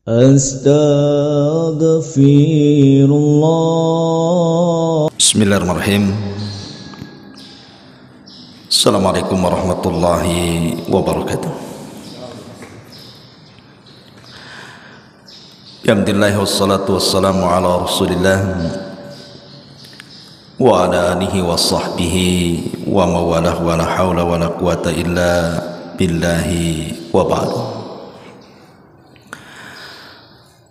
Astaghfirullah. Bismillahirrahmanirrahim. Assalamualaikum warahmatullahi wabarakatuh. Alhamdulillah wassalatu wassalamu ala rasulillah wa ala alihi wa sahbihi wa mawalah wa la hawla wa la quwata illa billahi wa ba'du.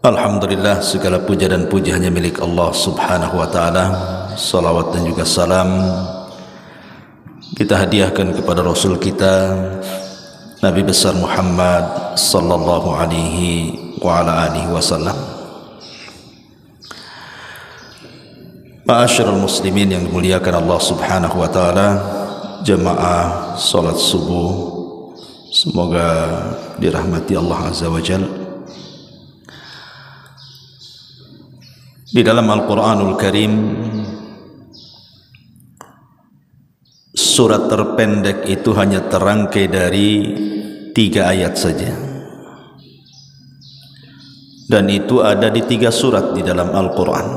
Alhamdulillah, segala puja dan puji hanya milik Allah subhanahu wa ta'ala. Salawat dan juga salam kita hadiahkan kepada Rasul kita Nabi besar Muhammad sallallahu alaihi wa ala alihi wasallam. Ma'asyiral muslimin yang dimuliakan Allah subhanahu wa ta'ala, jemaah salat subuh, semoga dirahmati Allah azza wa jalla. Di dalam Al-Quranul Karim, surat terpendek itu hanya terangkai dari 3 ayat saja, dan itu ada di 3 surat di dalam Al-Quran.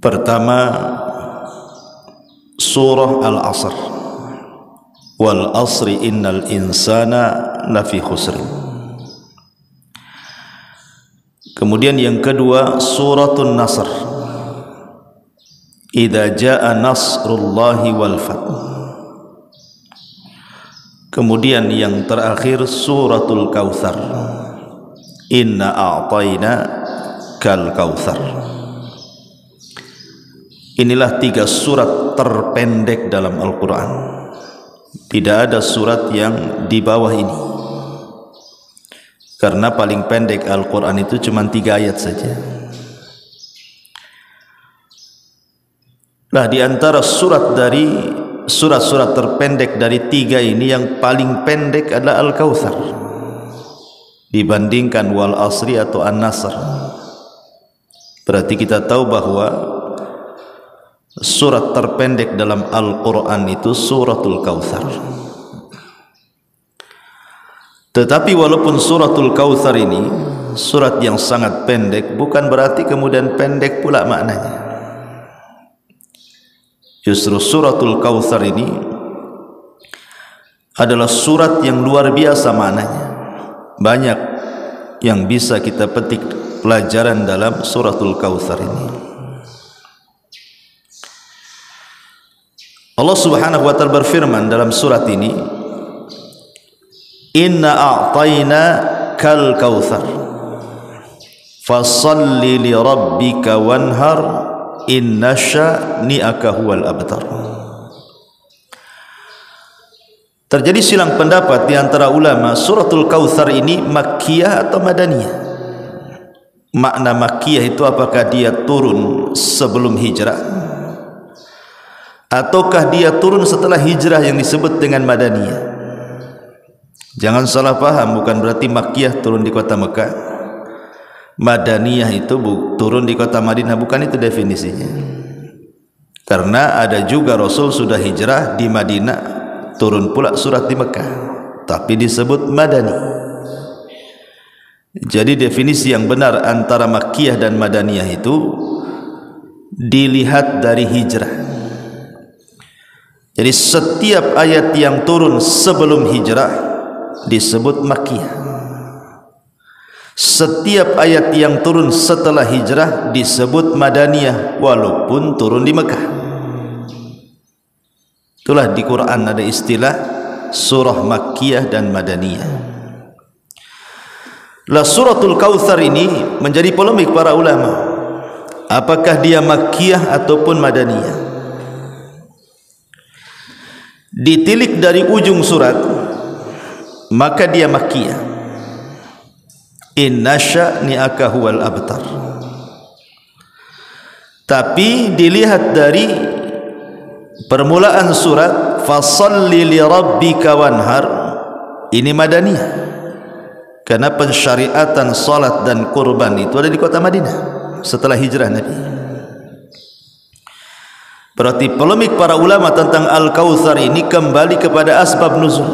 Pertama, surah Al-Asr, wal asri innal insana lafi khusrin. Kemudian yang kedua, suratul Nasr, idza jaa nasrullahi wal fath. Kemudian yang terakhir, suratul Kautsar, inna a'tayna kal kautsar. Inilah 3 surat terpendek dalam Al-Quran. Tidak ada surat yang di bawah ini, karena paling pendek Al-Quran itu cuma 3 ayat saja. Nah, di antara surat-surat terpendek dari 3 ini, yang paling pendek adalah Al-Kautsar dibandingkan wal asri atau An-Nasr. Berarti kita tahu bahwa surat terpendek dalam Al-Quran itu suratul Kautsar. Tetapi walaupun suratul Kautsar ini surat yang sangat pendek, bukan berarti kemudian pendek pula maknanya. Justru suratul Kautsar ini adalah surat yang luar biasa maknanya. Banyak yang bisa kita petik pelajaran dalam suratul Kautsar ini. Allah subhanahu wa ta'ala berfirman dalam surat ini, inna a'tayna kal kautsar fasalli li rabbika wanhar inna sya'ni'aka huwal abtar. Terjadi silang pendapat di antara ulama, suratul Kautsar ini makkiyah atau madaniyah. Makna makkiyah itu apakah dia turun sebelum hijrah, ataukah dia turun setelah hijrah yang disebut dengan madaniyah. Jangan salah paham, bukan berarti Makkiyah turun di kota Mekah, Madaniyah itu turun di kota Madinah, bukan itu definisinya. Karena ada juga Rasul sudah hijrah di Madinah, turun pula surat di Mekah, tapi disebut Madani. Jadi definisi yang benar antara Makkiyah dan Madaniyah itu dilihat dari hijrah. Jadi setiap ayat yang turun sebelum hijrah disebut Makkiyah. Setiap ayat yang turun setelah hijrah disebut Madaniyah, walaupun turun di Mekah. Itulah di Quran ada istilah surah Makkiyah dan Madaniyah. Lah suratul Kautsar ini menjadi polemik para ulama, apakah dia Makkiyah ataupun Madaniyah. Ditilik dari ujung surat, maka dia Makkiyah. Inna sya'ni'aka huwal abtar. Tapi dilihat dari permulaan surat, fasalli li rabbika wanhar, ini Madaniyah, karena pensyariatan salat dan kurban itu ada di kota Madinah setelah hijrah Nabi. Berarti polemik para ulama tentang Al-Kautsar ini kembali kepada asbab nuzul.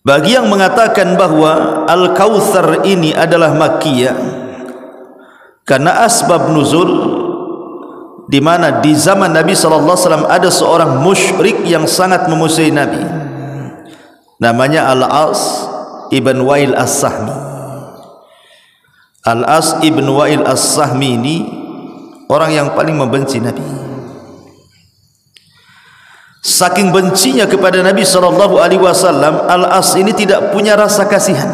Bagi yang mengatakan bahwa Al-Kautsar ini adalah Makkiyah, karena asbab nuzul di mana di zaman Nabi sallallahu alaihi wasallam ada seorang musyrik yang sangat memusuhi Nabi, namanya Al-As ibn Wa'il As-Sahmi. Al-As ibn Wa'il As-Sahmi ini orang yang paling membenci Nabi. Saking bencinya kepada Nabi SAW, Al-As ini tidak punya rasa kasihan,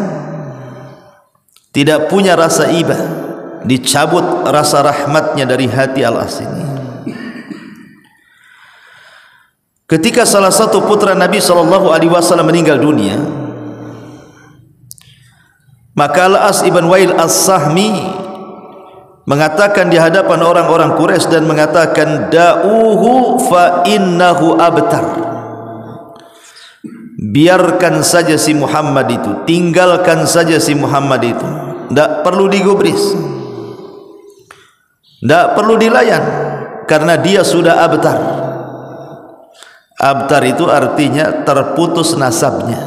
tidak punya rasa iba, dicabut rasa rahmatnya dari hati Al-As ini. Ketika salah satu putra Nabi SAW meninggal dunia, maka Al-As ibn Wa'il As-Sahmi mengatakan di hadapan orang-orang Quraisy dan mengatakan, da'uhu fa innahu abtar, biarkan saja si Muhammad itu, tinggalkan saja si Muhammad itu, tidak perlu digubris, tidak perlu dilayan, karena dia sudah abtar. Abtar itu artinya terputus nasabnya,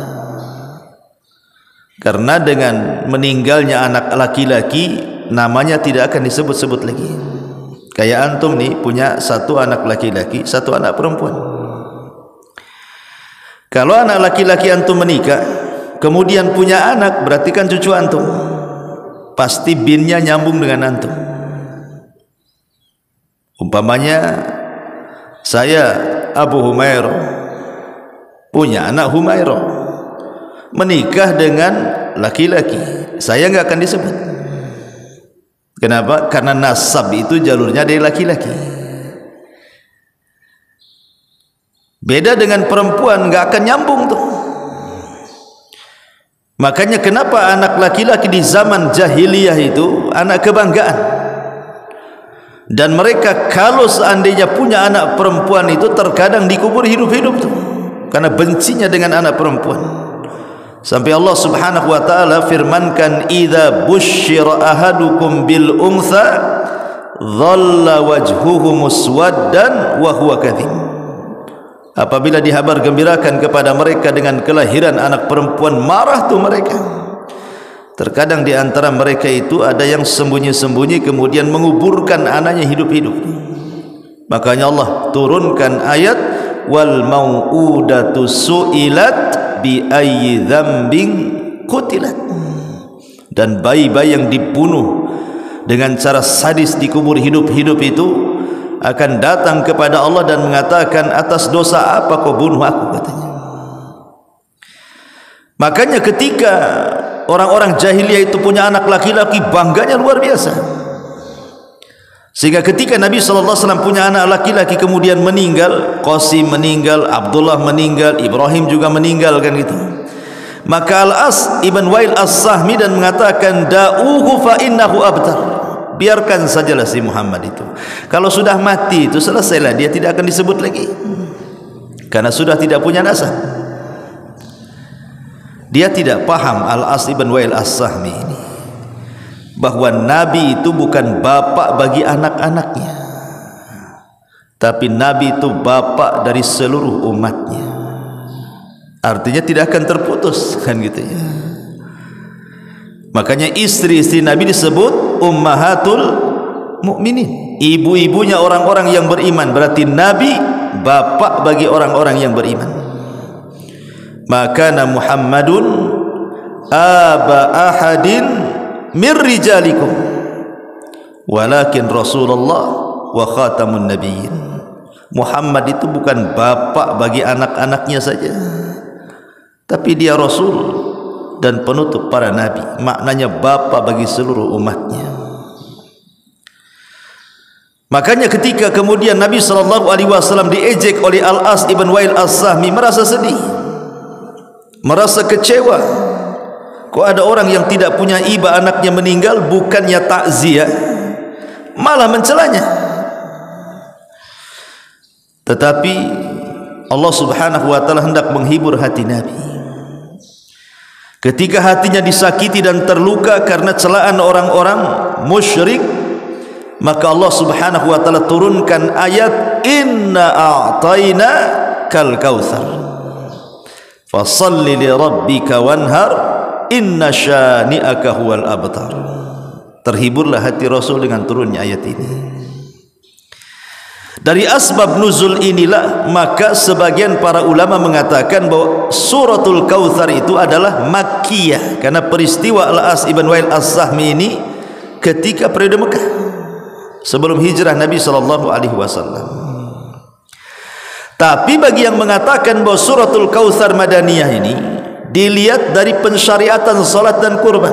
karena dengan meninggalnya anak laki-laki namanya tidak akan disebut-sebut lagi. Kayak antum nih punya satu anak laki-laki, satu anak perempuan. Kalau anak laki-laki antum menikah kemudian punya anak, berarti kan cucu antum, pasti binnya nyambung dengan antum. Umpamanya saya Abu Humairah punya anak Humairah, menikah dengan laki-laki, saya nggak akan disebut. Kenapa? Karena nasab itu jalurnya dari laki-laki. Beda dengan perempuan, nggak akan nyambung tuh. Makanya kenapa anak laki-laki di zaman jahiliyah itu anak kebanggaan, dan mereka kalau seandainya punya anak perempuan itu terkadang dikubur hidup-hidup tuh, karena bencinya dengan anak perempuan. Sampai Allah Subhanahu wa taala firmankan, idza busyira ahadukum bil untha dhalla wajhuhu muswaddan wa huwa kadhib. Apabila dihabar gembirakan kepada mereka dengan kelahiran anak perempuan, marah tuh mereka. Terkadang di antara mereka itu ada yang sembunyi-sembunyi kemudian menguburkan anaknya hidup-hidup. Makanya Allah turunkan ayat, wal mau'udatu su'ilat bi ayyi dzambin qutilat, dan bayi-bayi yang dibunuh dengan cara sadis dikubur hidup-hidup itu akan datang kepada Allah dan mengatakan, atas dosa apa kau bunuh aku, katanya. Makanya ketika orang-orang jahiliyah itu punya anak laki-laki, bangganya luar biasa, sehingga ketika Nabi SAW punya anak laki-laki kemudian meninggal, Qasim meninggal, Abdullah meninggal, Ibrahim juga meninggal, kan gitu, maka Al-As ibn Wa'il As-Sahmi dan mengatakan, da'uhu fa innahu abtar, biarkan sajalah si Muhammad itu, kalau sudah mati itu selesailah, dia tidak akan disebut lagi, karena sudah tidak punya nasab. Dia tidak paham Al-As ibn Wa'il As-Sahmi ini bahwa Nabi itu bukan bapak bagi anak-anaknya, tapi Nabi itu bapak dari seluruh umatnya. Artinya tidak akan terputus, kan gitu ya. Makanya istri-istri Nabi disebut ummahatul mukminin, ibu-ibunya orang-orang yang beriman. Berarti Nabi bapak bagi orang-orang yang beriman. Maka Muhammadun aba ahadin min rijalikum walakin Rasulullah wa khatamun nabiyyin. Muhammad itu bukan bapak bagi anak-anaknya saja, tapi dia Rasul dan penutup para nabi, maknanya bapak bagi seluruh umatnya. Makanya ketika kemudian Nabi SAW diejek oleh Al-As ibn Wa'il As-Sahmi, merasa sedih, merasa kecewa. Kok ada orang yang tidak punya iba anaknya meninggal, bukannya takziah malah mencelanya. Tetapi Allah Subhanahu wa taala hendak menghibur hati Nabi. Ketika hatinya disakiti dan terluka karena celaan orang-orang musyrik, maka Allah Subhanahu wa taala turunkan ayat, inna a'tayna kal kautsar, Fashalli li rabbika wanhar inna syani'aka huwal abtar. Terhiburlah hati Rasul dengan turunnya ayat ini. Dari asbab nuzul inilah maka sebagian para ulama mengatakan bahwa suratul Kautsar itu adalah Makkiyah, karena peristiwa Al-As ibn Wa'il As-Sahmi ini ketika periode Mekah sebelum hijrah Nabi SAW. Tapi bagi yang mengatakan bahwa suratul Kautsar Madaniyah ini dilihat dari pensyariatan salat dan kurban.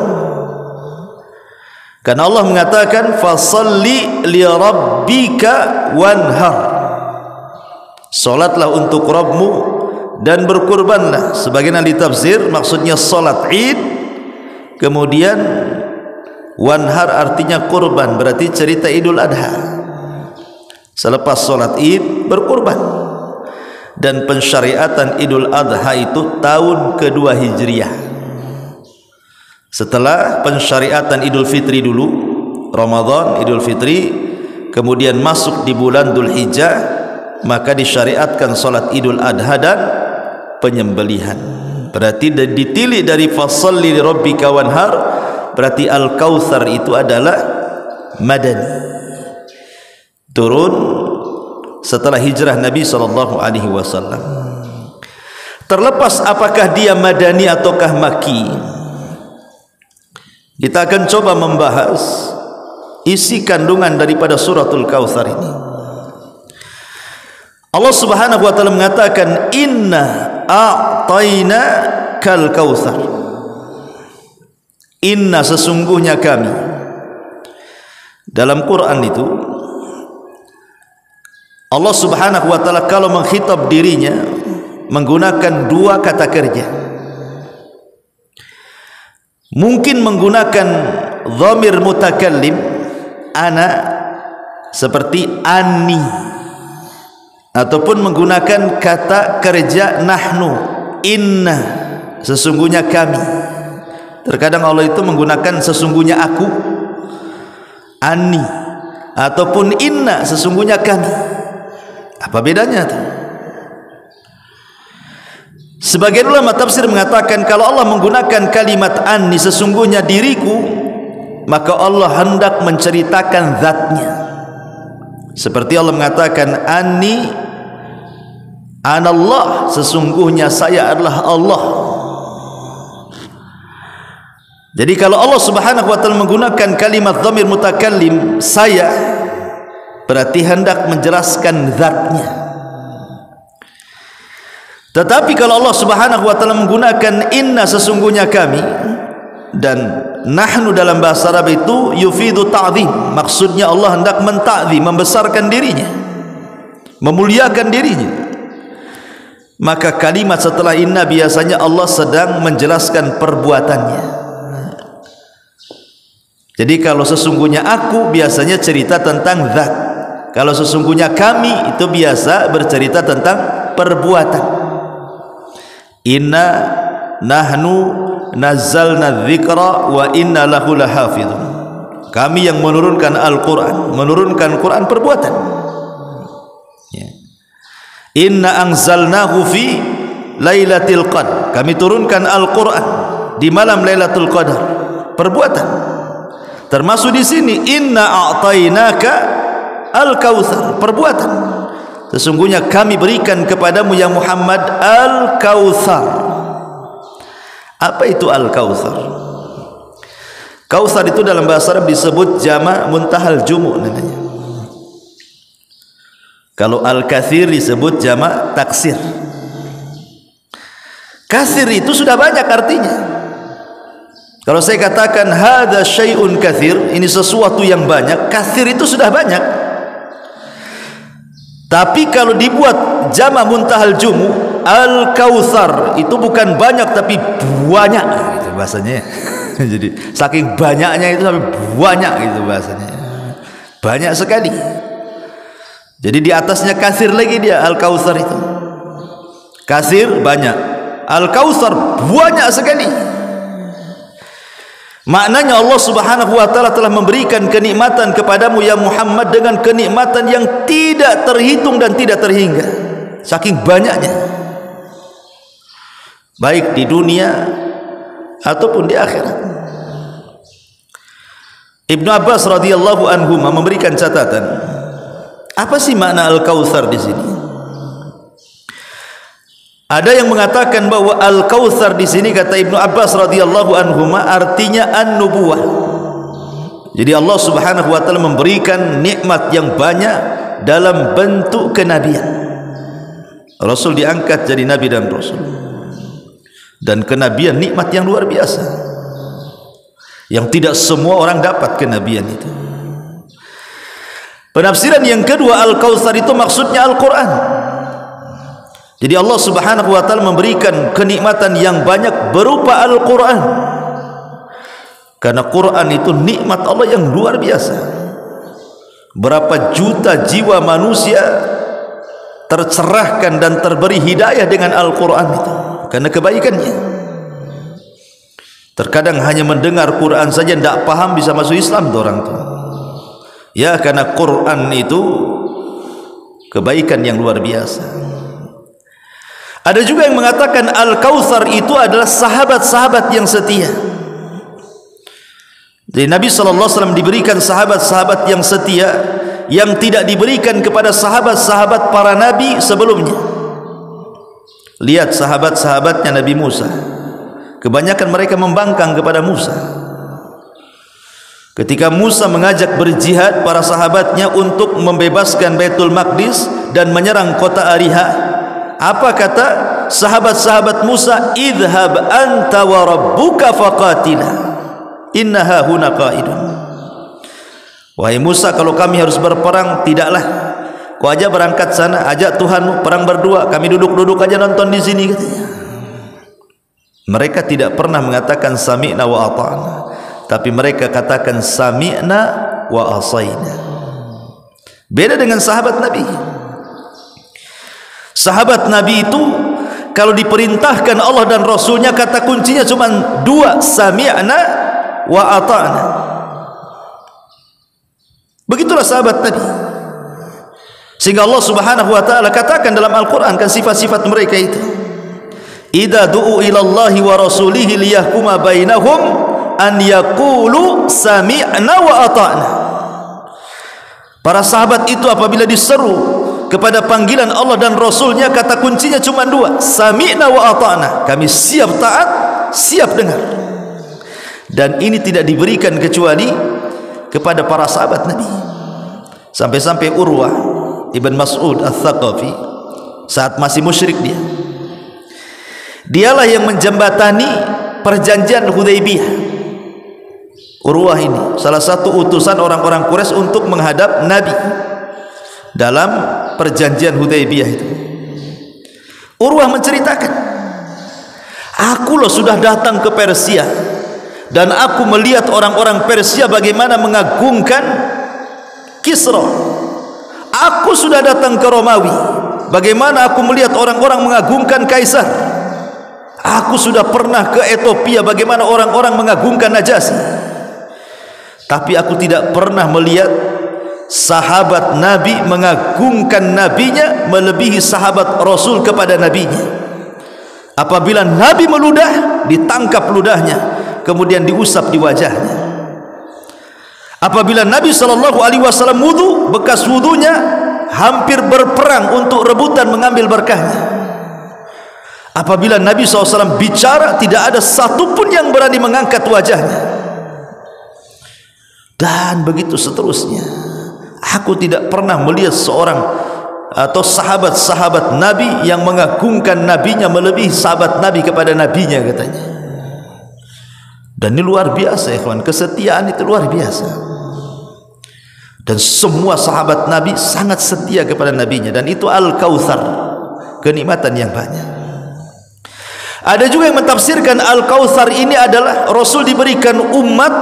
Karena Allah mengatakan fasalli li rabbika wanhar. Salatlah untuk Rabbmu dan berkurbanlah. Sebagian ahli tafsir maksudnya salat Id, kemudian wanhar artinya kurban, berarti cerita Idul Adha. Selepas salat Id berkurban. Dan pensyariatan Idul Adha itu tahun kedua Hijriah. Setelah pensyariatan Idul Fitri dulu, Ramadan, Idul Fitri, kemudian masuk di bulan Dzul Hijjah, maka disyariatkan salat Idul Adha dan penyembelihan. Berarti ditilik dari fashalli li rabbika wanhar, berarti Al-Kautsar itu adalah Madani. Turun setelah hijrah Nabi SAW. Terlepas apakah dia Madani ataukah Makki, kita akan coba membahas isi kandungan daripada suratul Kautsar ini. Allah Subhanahu wa taala mengatakan inna a'tayna kal kautsar. Inna sesungguhnya kami. Dalam Quran itu Allah Subhanahu wa taala kalau mengkhitab dirinya menggunakan dua kata kerja. Mungkin menggunakan dhamir mutakallim ana seperti ani, ataupun menggunakan kata kerja nahnu inna sesungguhnya kami. Terkadang Allah itu menggunakan sesungguhnya aku ani, ataupun inna sesungguhnya kami. Apa bedanya tuh? Sebagian ulama tafsir mengatakan kalau Allah menggunakan kalimat anni sesungguhnya diriku, maka Allah hendak menceritakan zatnya. Seperti Allah mengatakan anni anallah, sesungguhnya saya adalah Allah. Jadi kalau Allah Subhanahu wa taala menggunakan kalimat dhamir mutakallim saya, berarti hendak menjelaskan zatnya. Tetapi kalau Allah Subhanahu wa taala menggunakan inna sesungguhnya kami, dan nahnu dalam bahasa Arab itu yufidu ta'zim, maksudnya Allah hendak mentakzim, membesarkan dirinya, memuliakan dirinya. Maka kalimat setelah inna biasanya Allah sedang menjelaskan perbuatannya. Jadi kalau sesungguhnya aku biasanya cerita tentang zat, kalau sesungguhnya kami itu biasa bercerita tentang perbuatan. Inna nahnu nazzalna dzikra wa inna lahu lahafizun. Kami yang menurunkan Al-Quran, menurunkan Quran perbuatan. Inna anzalnahu fi lailatul qadar. Kami turunkan Al-Quran di malam Lailatul Qadar. Perbuatan. Termasuk di sini inna a'tainaka al-kautsar. Perbuatan. Sesungguhnya kami berikan kepadamu ya Muhammad al-kautsar. Apa itu al-kautsar? Kautsar itu dalam bahasa Arab disebut jama' muntahal jumu' namanya. Kalau al-katsir disebut jama' taksir. Katsir itu sudah banyak artinya. Kalau saya katakan hadza syai'un katsir, ini sesuatu yang banyak, katsir itu sudah banyak. Tapi kalau dibuat jama' muntahal jumu, al-kautsar itu bukan banyak tapi banyak gitu bahasanya. Jadi saking banyaknya itu sampai banyak gitu bahasanya. Banyak sekali. Jadi di atasnya kasir lagi dia al-kautsar itu. Kasir banyak, al-kautsar banyak sekali. Maknanya Allah Subhanahu wa taala telah memberikan kenikmatan kepadamu ya Muhammad dengan kenikmatan yang tidak terhitung dan tidak terhingga. Saking banyaknya. baik di dunia ataupun di akhirat. Ibnu Abbas radhiyallahu anhu memberikan catatan, apa sih makna Al-Kautsar di sini? Ada yang mengatakan bahwa Al-Kautsar di sini, kata Ibnu Abbas radhiyallahu anhu, artinya an-nubuwah. Jadi Allah Subhanahu wa taala memberikan nikmat yang banyak dalam bentuk kenabian. Rasul diangkat jadi nabi dan rasul. Dan kenabian nikmat yang luar biasa, yang tidak semua orang dapat kenabian itu. Penafsiran yang kedua, Al-Kautsar itu maksudnya Al-Quran. Jadi Allah Subhanahu wa taala memberikan kenikmatan yang banyak berupa Al-Quran, karena Quran itu nikmat Allah yang luar biasa. Berapa juta jiwa manusia tercerahkan dan terberi hidayah dengan Al-Quran itu karena kebaikannya. Terkadang hanya mendengar Quran saja tidak paham bisa masuk Islam tuh orang tuh. Ya, karena Quran itu kebaikan yang luar biasa. Ada juga yang mengatakan Al-Kautsar itu adalah sahabat-sahabat yang setia. Jadi Nabi SAW diberikan sahabat-sahabat yang setia, yang tidak diberikan kepada sahabat-sahabat para nabi sebelumnya. Lihat sahabat-sahabatnya Nabi Musa, kebanyakan mereka membangkang kepada Musa. Ketika Musa mengajak berjihad para sahabatnya untuk membebaskan Baitul Maqdis dan menyerang kota Ariha, apa kata sahabat-sahabat Musa? Idhhab anta wa rabbuka faqatila innaha huna qaidun. Wahai Musa, kalau kami harus berperang, tidaklah kau aja berangkat sana, ajak Tuhanmu perang berdua, kami duduk-duduk aja nonton di sini, katanya. Mereka tidak pernah mengatakan sami'na wa ata'na, tapi mereka katakan sami'na wa asayna. Beda dengan sahabat Nabi. Sahabat Nabi itu kalau diperintahkan Allah dan Rasulnya, kata kuncinya cuma dua, sami'na wa ata'na. Begitulah sahabat Nabi. Sehingga Allah Subhanahu wa taala katakan dalam Al-Qur'an kan sifat-sifat mereka itu. Idza du'u ila Allahi wa rasulihi liyahkuma bainahum an yaqulu sami'na wa ata'na. Para sahabat itu apabila diseru kepada panggilan Allah dan Rasulnya, kata kuncinya cuma dua, sami'na wa ata'na. Kami siap taat, siap dengar. Dan ini tidak diberikan kecuali kepada para sahabat Nabi. Sampai-sampai Urwah Ibn Mas'ud Al-Thaqafi, saat masih musyrik dialah yang menjembatani perjanjian Hudaybiyah. Urwah ini salah satu utusan orang-orang Quraisy untuk menghadap Nabi dalam perjanjian Hudaybiyah itu. Urwah menceritakan, aku loh sudah datang ke Persia dan aku melihat orang-orang Persia bagaimana mengagungkan Kisra. Aku sudah datang ke Romawi, bagaimana aku melihat orang-orang mengagungkan Kaisar. Aku sudah pernah ke Ethiopia, bagaimana orang-orang mengagungkan Najasyi. Tapi aku tidak pernah melihat sahabat Nabi mengagungkan nabinya melebihi sahabat Rasul kepada nabinya. Apabila Nabi meludah, ditangkap ludahnya, kemudian diusap di wajahnya. Apabila Nabi SAW wudu, bekas wudunya hampir berperang untuk rebutan mengambil berkahnya. Apabila Nabi SAW bicara, tidak ada satupun yang berani mengangkat wajahnya. Dan begitu seterusnya. Aku tidak pernah melihat seorang atau sahabat-sahabat Nabi yang mengagungkan nabinya melebihi sahabat Nabi kepada nabinya, katanya. Dan ini luar biasa, ikhwan. Kesetiaan itu luar biasa. Dan semua sahabat Nabi sangat setia kepada nabinya, dan itu Al-Kautsar, kenikmatan yang banyak. Ada juga yang mentafsirkan Al-Kautsar ini adalah Rasul diberikan umat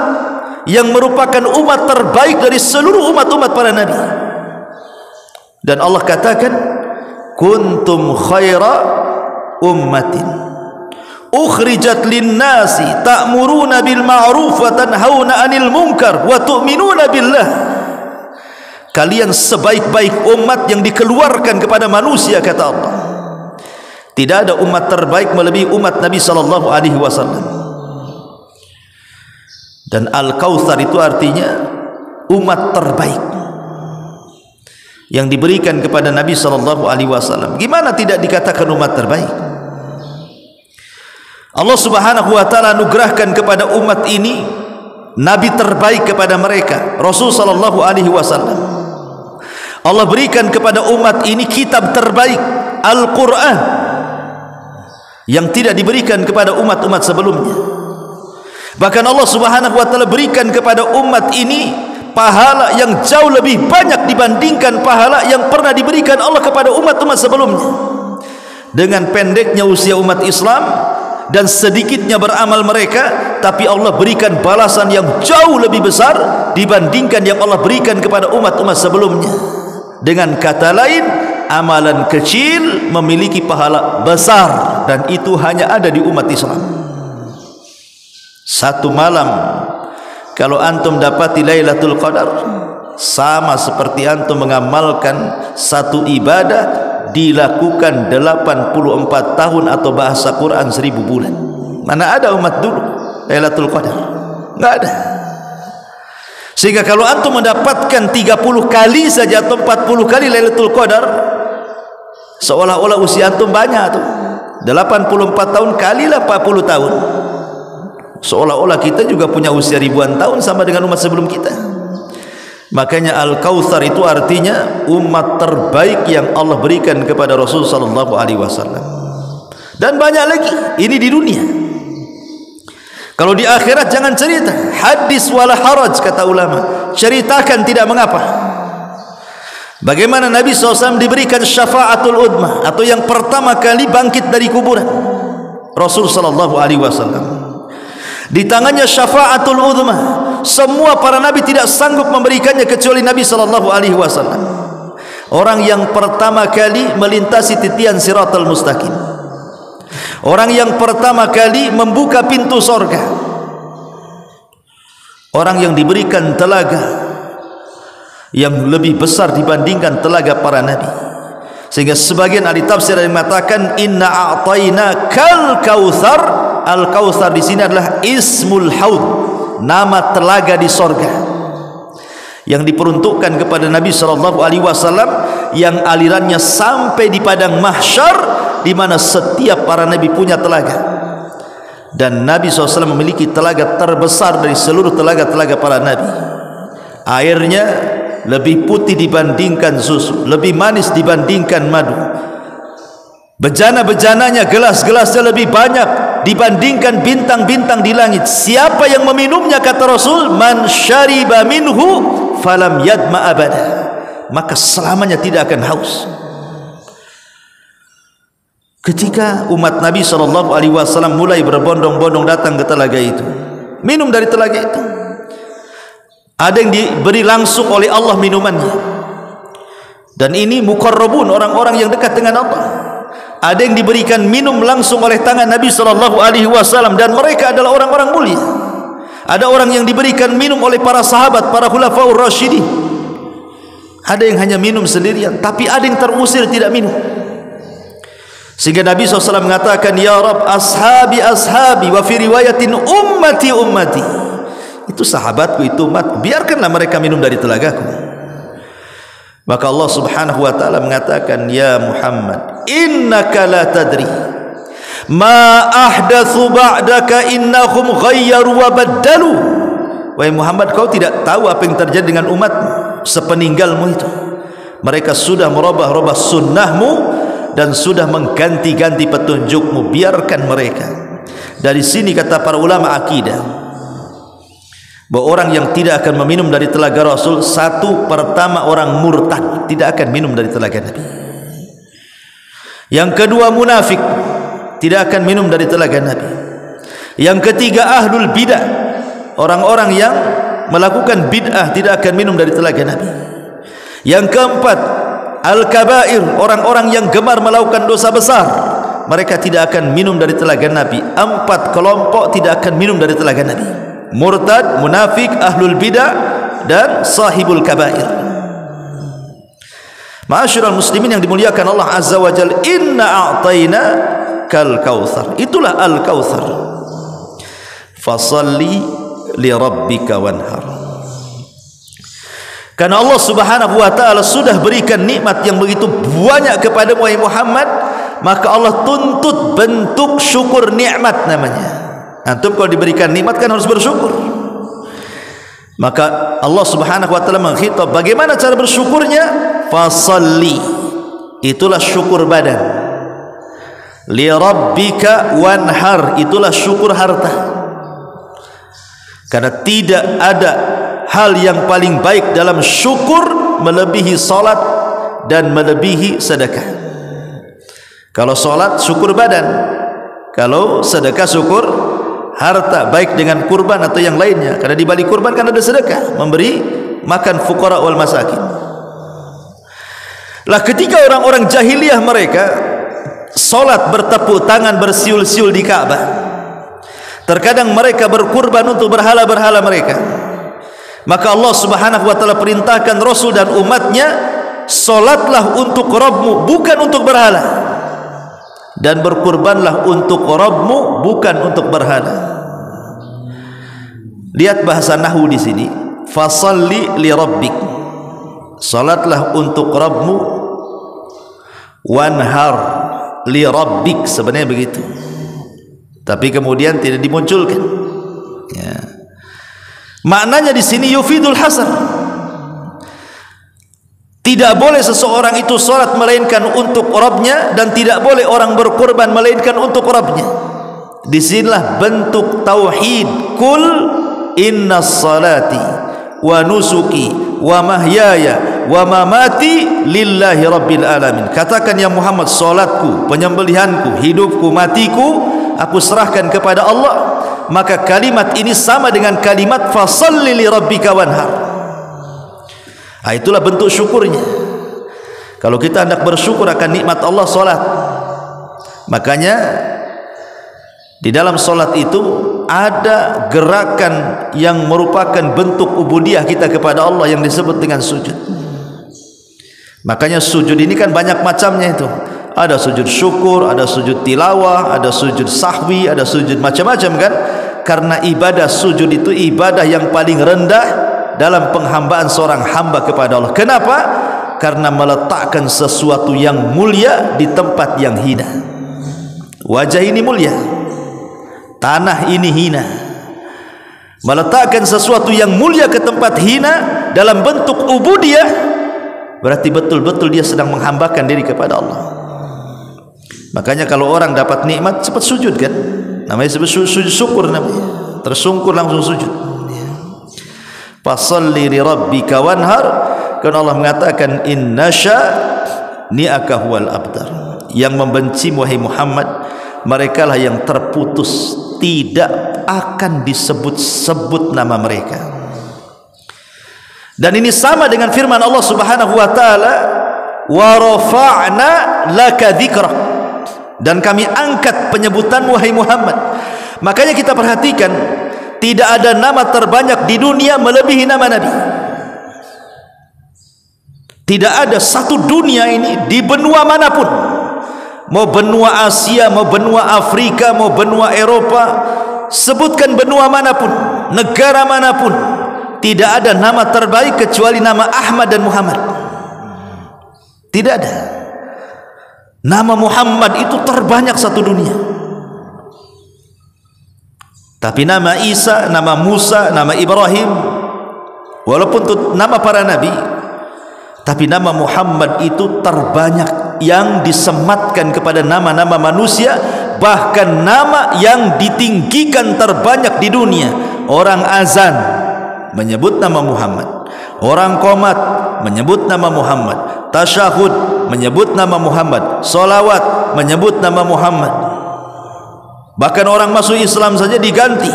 yang merupakan umat terbaik dari seluruh umat-umat para nabi. Dan Allah katakan, kuntum khaira ummatin ukhrijat linnasi ta'muruna bil ma'ruf wa tanhauna 'anil munkar wa tu'minuna billah. Kalian sebaik-baik umat yang dikeluarkan kepada manusia, kata Allah. Tidak ada umat terbaik melebihi umat Nabi sallallahu alaihi wasallam. Dan Al-Kautsar itu artinya umat terbaik yang diberikan kepada Nabi sallallahu alaihi wasallam. Gimana tidak dikatakan umat terbaik? Allah Subhanahu wa taala anugerahkan kepada umat ini nabi terbaik kepada mereka, Rasul sallallahu alaihi wasallam. Allah berikan kepada umat ini kitab terbaik, Al-Qur'an, yang tidak diberikan kepada umat-umat sebelumnya. Bahkan Allah Subhanahu wa taala berikan kepada umat ini pahala yang jauh lebih banyak dibandingkan pahala yang pernah diberikan Allah kepada umat-umat sebelumnya. Dengan pendeknya usia umat Islam dan sedikitnya beramal mereka, tapi Allah berikan balasan yang jauh lebih besar dibandingkan yang Allah berikan kepada umat-umat sebelumnya. Dengan kata lain, amalan kecil memiliki pahala besar, dan itu hanya ada di umat Islam. Satu malam kalau antum dapati Lailatul Qadar, sama seperti antum mengamalkan satu ibadah dilakukan 84 tahun atau bahasa Quran 1000 bulan. Mana ada umat dulu Lailatul Qadar? Enggak ada. Sehingga kalau antum mendapatkan 30 kali saja atau 40 kali Lailatul Qadar, seolah-olah usia antum banyak tuh. 84 tahun kalilah 40 tahun. Seolah-olah kita juga punya usia ribuan tahun sama dengan umat sebelum kita. Makanya Al-Kautsar itu artinya umat terbaik yang Allah berikan kepada Rasul sallallahu alaihi wasallam. Dan banyak lagi, ini di dunia. Kalau di akhirat jangan cerita, hadis wala haraj kata ulama, ceritakan tidak mengapa. Bagaimana Nabi SAW diberikan syafaatul udmah, atau yang pertama kali bangkit dari kuburan, Rasul sallallahu alaihi wasallam. Di tangannya syafaatul udmah. Semua para nabi tidak sanggup memberikannya kecuali Nabi sallallahu alaihi wasallam. Orang yang pertama kali melintasi titian siratal mustaqim. Orang yang pertama kali membuka pintu sorga. Orang yang diberikan telaga yang lebih besar dibandingkan telaga para nabi. Sehingga sebagian ahli tafsir yang mengatakan inna a'tayna kal kautsar. Al-Kautsar di sini adalah ismul haud, nama telaga di sorga yang diperuntukkan kepada Nabi sallallahu alaihi wasallam, yang alirannya sampai di padang mahsyar, di mana setiap para nabi punya telaga. Dan Nabi SAW memiliki telaga terbesar dari seluruh telaga-telaga para nabi. Airnya lebih putih dibandingkan susu, lebih manis dibandingkan madu. Bejana-bejananya, gelas-gelasnya lebih banyak dibandingkan bintang-bintang di langit. Siapa yang meminumnya, kata Rasul, man syariba minhu falam yadma abada, maka selamanya tidak akan haus. Ketika umat Nabi SAW mulai berbondong-bondong datang ke telaga itu, minum dari telaga itu, ada yang diberi langsung oleh Allah minumannya, dan ini muqarrabun, orang-orang yang dekat dengan Allah. Ada yang diberikan minum langsung oleh tangan Nabi sallallahu alaihi wasallam, dan mereka adalah orang-orang mulia. Ada orang yang diberikan minum oleh para sahabat, para khulafaur rasyidin. Ada yang hanya minum sendirian, tapi ada yang terusir tidak minum. Sehingga Nabi SAW mengatakan, ya Rabb, ashabi ashabi, wa fi riwayatin ummati ummati. Itu sahabatku, itu umatku, biarkanlah mereka minum dari telagaku. Maka Allah Subhanahu wa taala mengatakan, ya Muhammad, innaka la tadri ma ahdatsu ba'daka innahum ghayyaru wa baddalu. Wahai Muhammad, kau tidak tahu apa yang terjadi dengan umatmu sepeninggalmu itu. Mereka sudah merubah-rubah sunnahmu dan sudah mengganti-ganti petunjukmu. Biarkan mereka. Dari sini kata para ulama akidah, bahwa orang yang tidak akan meminum dari telaga Rasul, satu, pertama orang murtad, tidak akan minum dari telaga Nabi. Yang kedua munafik, tidak akan minum dari telaga Nabi. Yang ketiga ahlul bidah, orang-orang yang melakukan bid'ah tidak akan minum dari telaga Nabi. Yang keempat al-kabair, orang-orang yang gemar melakukan dosa besar, mereka tidak akan minum dari telaga Nabi. 4 kelompok tidak akan minum dari telaga Nabi: murtad, munafik, ahlul bidah, dan sahibul kabair. Ma'asyiral muslimin yang dimuliakan Allah Azza wa Jalla, inna a'tayna kal kautsar. Itulah al kautsar. Fasalli li rabbika wanhar. Karena Allah Subhanahu wa taala sudah berikan nikmat yang begitu banyak kepada Muhammad, maka Allah tuntut bentuk syukur nikmat namanya. Antum kalau diberikan nikmat kan harus bersyukur. Maka Allah Subhanahu wa taala mengkhitab bagaimana cara bersyukurnya? Fasalli, itulah syukur badan. Li rabbika wanhar, itulah syukur harta. Karena tidak ada hal yang paling baik dalam syukur melebihi salat dan melebihi sedekah. Kalau salat syukur badan, kalau sedekah syukur harta, baik dengan kurban atau yang lainnya. Karena di balik kurban kan ada sedekah, memberi makan fuqara wal masakin. Lah ketika orang-orang jahiliyah mereka salat bertepuk tangan bersiul-siul di Ka'bah, terkadang mereka berkurban untuk berhala-berhala mereka, maka Allah Subhanahu wa taala perintahkan Rasul dan umatnya, salatlah untuk Rabbmu bukan untuk berhala, dan berkurbanlah untuk Rabbmu bukan untuk berhala. Lihat bahasa nahwu di sini, fasalli li rabbik, salatlah untuk Rabbmu, wanhar li rabbik, sebenarnya begitu, tapi kemudian tidak dimunculkan. Ya. Maknanya di sini yufidul hasar. Tidak boleh seseorang itu salat melainkan untuk Rabbnya, dan tidak boleh orang berkorban melainkan untuk Rabbnya. Disinilah bentuk tauhid. Kul inna salati wa nusuki wa mahyaya wa mamati lillahi rabbil alamin. Katakan ya Muhammad, salatku, penyembelihanku, hidupku, matiku aku serahkan kepada Allah. Maka kalimat ini sama dengan kalimat fasalli li rabbika wanhar. Itulah bentuk syukurnya. Kalau kita hendak bersyukur akan nikmat Allah salat, makanya di dalam salat itu ada gerakan yang merupakan bentuk ubudiyah kita kepada Allah yang disebut dengan sujud. Makanya sujud ini kan banyak macamnya itu. Ada sujud syukur, ada sujud tilawah, ada sujud sahwi, ada sujud macam-macam kan. Karena ibadah sujud itu ibadah yang paling rendah dalam penghambaan seorang hamba kepada Allah. Kenapa? Karena meletakkan sesuatu yang mulia di tempat yang hina. Wajah ini mulia, tanah ini hina. Meletakkan sesuatu yang mulia ke tempat hina dalam bentuk ubudiyah, berarti betul-betul dia sedang menghambakan diri kepada Allah. Makanya kalau orang dapat nikmat cepat sujud kan, namanya sujud syukur, namanya tersungkur langsung sujud. Fasalli li rabbika wanhar, karena Allah mengatakan inna syani'aka huwal abtar. Yang membenci wahai Muhammad, mereka lah yang terputus, tidak akan disebut-sebut nama mereka. Dan ini sama dengan firman Allah Subhanahu wa taala, wa rafa'na laka dzikrak, dan kami angkat penyebutan wahai Muhammad. Makanya kita perhatikan, tidak ada nama terbanyak di dunia melebihi nama Nabi. Tidak ada satu dunia ini di benua manapun, mau benua Asia, mau benua Afrika, mau benua Eropa, sebutkan benua manapun, negara manapun, tidak ada nama terbaik kecuali nama Ahmad dan Muhammad. Tidak ada. Nama Muhammad itu terbanyak satu dunia. Tapi nama Isa, nama Musa, nama Ibrahim, walaupun itu nama para nabi, tapi nama Muhammad itu terbanyak yang disematkan kepada nama-nama manusia. Bahkan nama yang ditinggikan terbanyak di dunia. Orang azan menyebut nama Muhammad, orang qomat menyebut nama Muhammad, tasyahud menyebut nama Muhammad, solawat menyebut nama Muhammad. Bahkan orang masuk Islam saja diganti.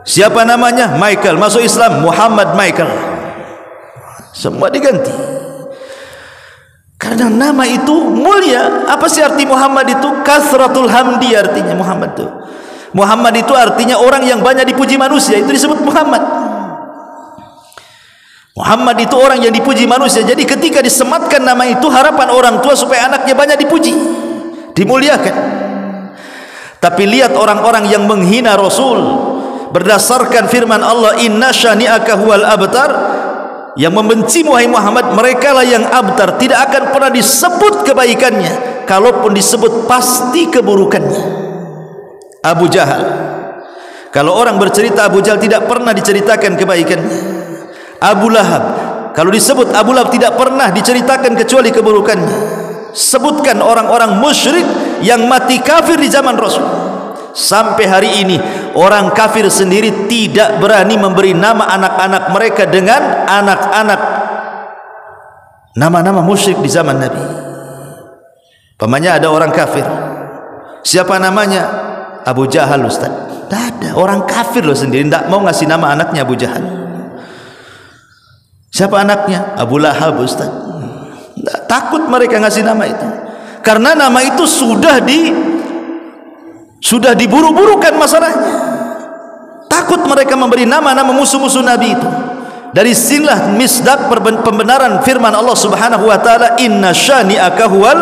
Siapa namanya? Michael. Masuk Islam Muhammad Michael. Semua diganti. Karena nama itu mulia. Apa sih arti Muhammad itu? Kasratul hamdi artinya Muhammad itu. Muhammad itu artinya orang yang banyak dipuji manusia. Itu disebut Muhammad. Muhammad itu orang yang dipuji manusia. Jadi ketika disematkan nama itu, harapan orang tua supaya anaknya banyak dipuji, dimuliakan. Tapi lihat orang-orang yang menghina Rasul berdasarkan firman Allah, inna syani'aka huwal abtar, yang membenci wahai Muhammad, mereka lah yang abtar, tidak akan pernah disebut kebaikannya, kalaupun disebut pasti keburukannya. Abu Jahal, kalau orang bercerita Abu Jahal tidak pernah diceritakan kebaikannya. Abu Lahab, kalau disebut Abu Lahab tidak pernah diceritakan kecuali keburukannya. Sebutkan orang-orang musyrik yang mati kafir di zaman Rasul. Sampai hari ini orang kafir sendiri tidak berani memberi nama anak-anak mereka dengan anak-anak nama-nama musyrik di zaman Nabi. Pamannya ada orang kafir, siapa namanya? Abu Jahal, Ustaz. Tidak ada, orang kafir loh sendiri tidak mau ngasih nama anaknya Abu Jahal. Siapa anaknya? Abu Lahab, Ustaz. Takut mereka ngasih nama itu, karena nama itu sudah diburu-burukan masalahnya. Takut mereka memberi nama-nama musuh-musuh Nabi itu. Dari sinilah misdaq pembenaran firman Allah Subhanahu wa taala, inna syani'aka huwal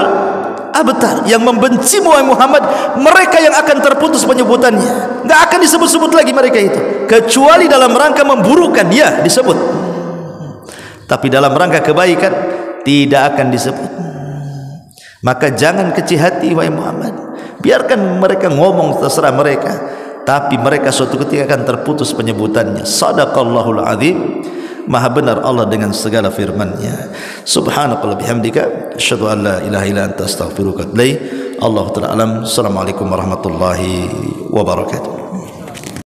abtar, yang membenci Muhammad, mereka yang akan terputus penyebutannya. Enggak akan disebut-sebut lagi mereka itu, kecuali dalam rangka memburukan, ya disebut. Tapi dalam rangka kebaikan tidak akan disebut. Maka jangan kecil hati wahai Muhammad, biarkan mereka ngomong terserah mereka, tapi mereka suatu ketika akan terputus penyebutannya. Sadaqallahul azim, maha benar Allah dengan segala firman-Nya. Subhanakallah bihamdika, asyhadu an la ilaha illa anta astaghfiruka wa atubu ilaik. Allahu ta'ala alam. Assalamualaikum warahmatullahi wabarakatuh.